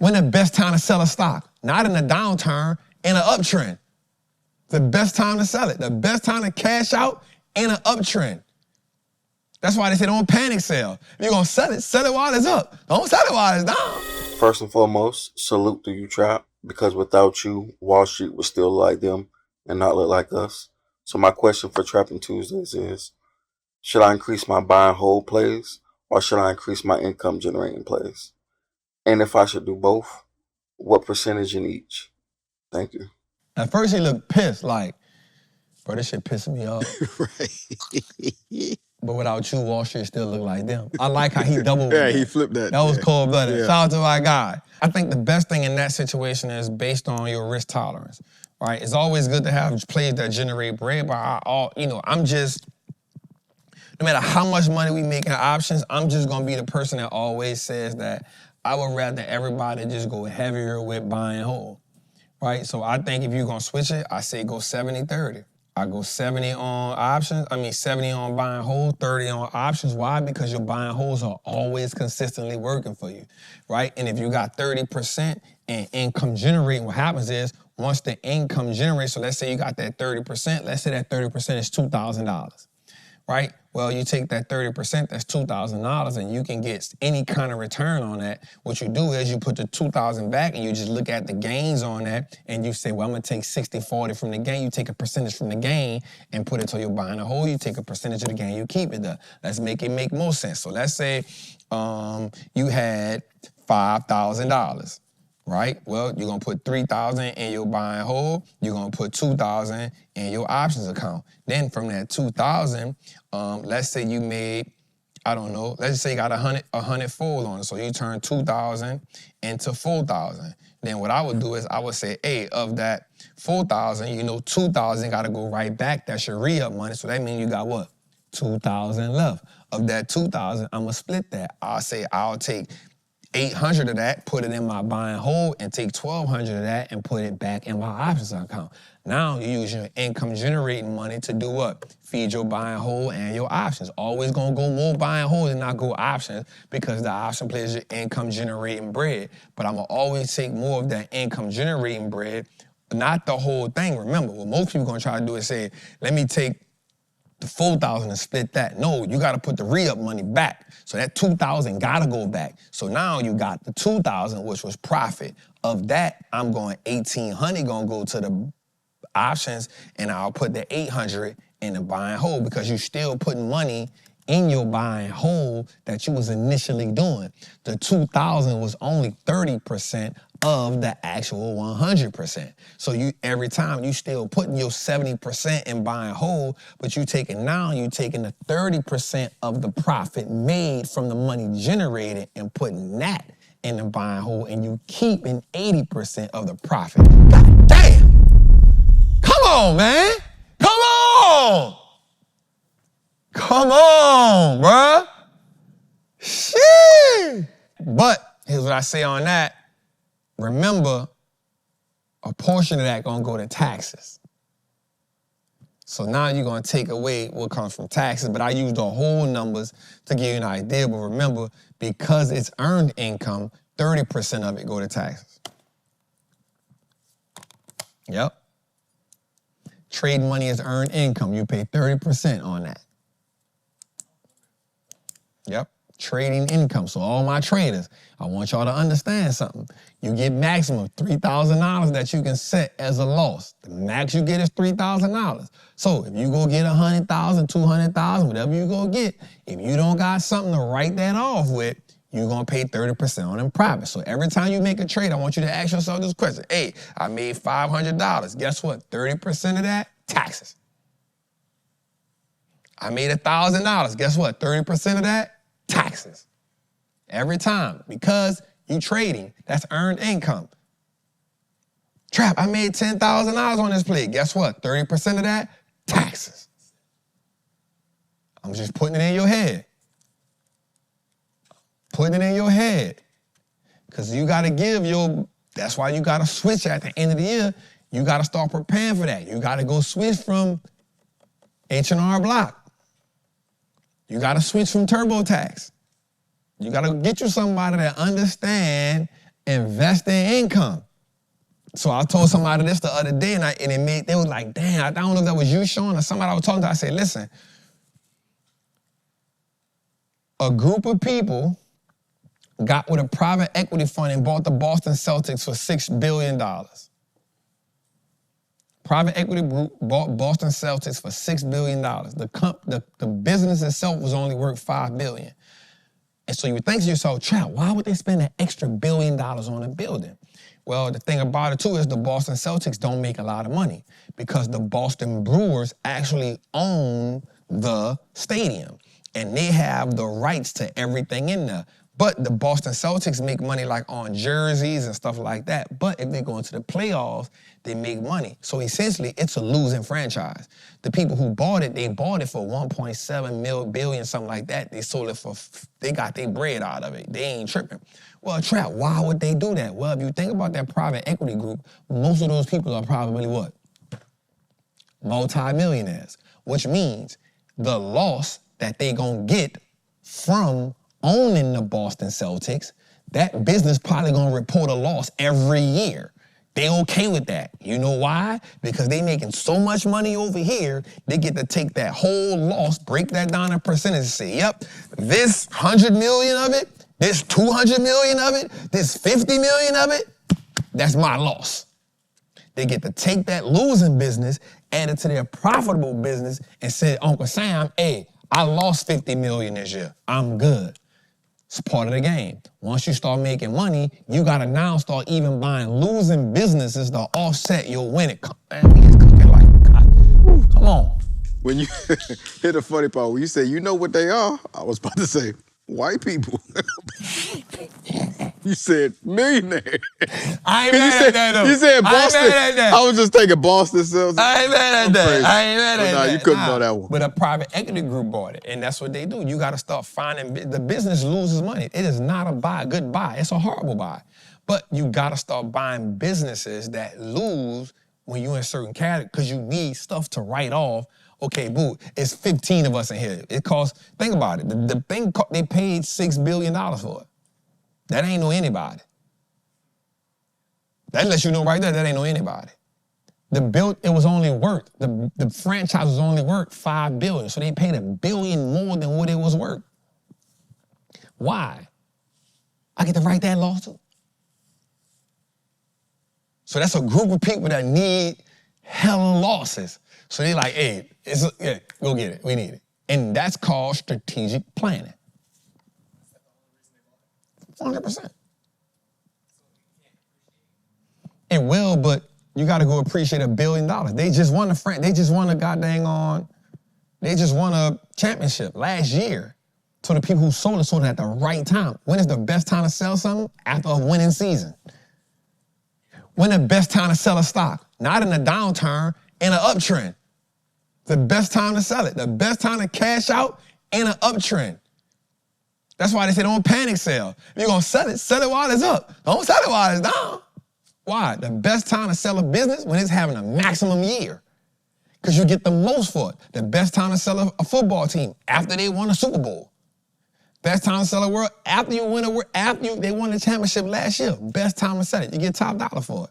When the best time to sell a stock? Not in a downturn, in an uptrend. The best time to sell it. The best time to cash out in an uptrend. That's why they say don't panic sell. If you're going to sell it while it's up. Don't sell it while it's down. First and foremost, salute to you, Trap, because without you, Wall Street would still look like them and not look like us. So my question for Trappin' Tuesdays is, should I increase my buy and hold plays or should I increase my income generating plays? And if I should do both, what percentage in each? Thank you. At first he looked pissed, like, bro, this shit pissing me off. Right. But without you, Wall Street still look like them. I like how he doubled. Yeah, he flipped that. That was cold-blooded. Yeah. Shout out to my guy. I think the best thing in that situation is based on your risk tolerance, right? It's always good to have plays that generate bread, but I'm just, no matter how much money we make in options, I'm just gonna be the person that always says that I would rather everybody just go heavier with buy and hold, right? So I think if you're gonna switch it, I say go 70-30. I go 70 on options, 70 on buy and hold, 30 on options. Why? Because your buy and holds are always consistently working for you, right? And if you got 30% in income generating, what happens is once the income generates, so let's say you got that 30%, let's say that 30% is $2,000, right? Well, you take that 30%, that's $2,000, and you can get any kind of return on that. What you do is you put the $2,000 back and you just look at the gains on that and you say, well, I'm gonna take 60-40 from the gain. You take a percentage from the gain and put it to your buy and a hold. You take a percentage of the gain, you keep it there. Let's make it make more sense. So let's say you had $5,000. Right? Well, you're going to put $3,000 in your buy and hold. You're going to put $2,000 in your options account. Then from that $2,000, let's say you made, I don't know, let's just say you got 100 fold on it. So you turn $2,000 into $4,000. Then what I would do is I would say, hey, of that $4,000, $2,000 got to go right back. That's your re-up money. So that means you got what? $2,000 left. Of that $2,000, I'm going to split that. I'll say I'll take $800 of that, put it in my buy and hold, and take $1,200 of that and put it back in my options account. Now you use your income generating money to do what? Feed your buy and hold and your options. Always gonna go more buy and hold and not go options because the option plays your income generating bread. But I'm gonna always take more of that income generating bread, not the whole thing. Remember, what most people gonna try to do is say, let me take the $4,000 and split that. No, you got to put the re-up money back. So that $2,000 got to go back. So now you got the $2,000, which was profit. Of that, I'm going $1,800 going to go to the options, and I'll put the $800 in the buy and hold because you're still putting money in your buy and hold that you was initially doing. The $2,000 was only 30% of the actual 100%. So you every time you still putting your 70% in buy and hold, but you taking the 30% of the profit made from the money generated and putting that in the buy and hold, and you keeping 80% of the profit. God damn! Come on, man! Come on! Come on, bruh! Shit! But here's what I say on that. Remember, a portion of that gonna go to taxes. So now you're gonna take away what comes from taxes, but I used the whole numbers to give you an idea. But remember, because it's earned income, 30% of it go to taxes. Yep. Trade money is earned income. You pay 30% on that. Yep. Trading income. So all my traders, I want y'all to understand something. You get maximum $3,000 that you can set as a loss. The max you get is $3,000. So if you go get 100,000, 200,000, whatever you go get, if you don't got something to write that off with, you're going to pay 30% on them profits. So every time you make a trade, I want you to ask yourself this question. Hey, I made $500. Guess what? 30% of that, taxes. I made $1,000. Guess what? 30% of that, taxes. Every time. Because you trading. That's earned income. Trap, I made $10,000 on this play. Guess what? 30% of that, taxes. I'm just putting it in your head. Putting it in your head. Because you got to give your, that's why you got to switch at the end of the year. You got to start preparing for that. You got to go switch from H&R Block. You got to switch from TurboTax. You got to get you somebody that understand Invest in income. So I told somebody this the other day, and they was like, damn, I don't know if that was you, Sean, or somebody I was talking to. I said, listen, a group of people got with a private equity fund and bought the Boston Celtics for $6 billion. Private equity group bought Boston Celtics for $6 billion. The business itself was only worth $5 billion. And so you would think to yourself, Trap, why would they spend an extra $1 billion on a building? Well, the thing about it, too, is the Boston Celtics don't make a lot of money because the Boston Brewers actually own the stadium, and they have the rights to everything in there. But the Boston Celtics make money like on jerseys and stuff like that. But if they go into the playoffs, they make money. So essentially, it's a losing franchise. The people who bought it, they bought it for $1.7 billion, something like that. They sold it for, they got their bread out of it. They ain't tripping. Well, Trap, why would they do that? Well, if you think about that private equity group, most of those people are probably what? Multi-millionaires, which means the loss that they gonna get from owning the Boston Celtics, that business probably gonna report a loss every year. They okay with that. You know why? Because they making so much money over here, they get to take that whole loss, break that down in percentage, say, yep, this 100 million of it, this 200 million of it, this 50 million of it, that's my loss. They get to take that losing business, add it to their profitable business, and say, Uncle Sam, hey, I lost 50 million this year. I'm good. It's part of the game. Once you start making money, you gotta now start even buying losing businesses to offset your winning. Man, we just cooking like, God. Come on. When you hit the funny part, when you say, you know what they are, I was about to say, white people. You said millionaire. I ain't mad at that, though. You said Boston. I ain't mad at that. I was just thinking Boston Celtics. I ain't mad at that. I ain't mad at that. You couldn't know that one. But a private equity group bought it, and that's what they do. You got to start finding, the business loses money. It is not a good buy. It's a horrible buy. But you got to start buying businesses that lose when you're in certain categories because you need stuff to write off. Okay, boo, it's 15 of us in here. It costs, think about it, the thing, they paid $6 billion for it. That ain't no anybody. That lets you know right there, that ain't no anybody. It was only worth, the franchise was only worth $5 billion, so they paid $1 billion more than what it was worth. Why? I get to write that lawsuit. So that's a group of people that need hella losses. So they like, hey, go get it, we need it. And that's called strategic planning. 100%. It will, but you got to go appreciate $1 billion. They just won a championship last year. So the people who sold it at the right time. When is the best time to sell something? After a winning season. When the best time to sell a stock? Not in a downturn, in an uptrend. The best time to sell it. The best time to cash out in an uptrend. That's why they say don't panic sell. If you're going to sell it while it's up. Don't sell it while it's down. Why? The best time to sell a business when it's having a maximum year. Because you get the most for it. The best time to sell a football team after they won a Super Bowl. Best time to sell a world after they won the championship last year. Best time to sell it. You get top dollar for it.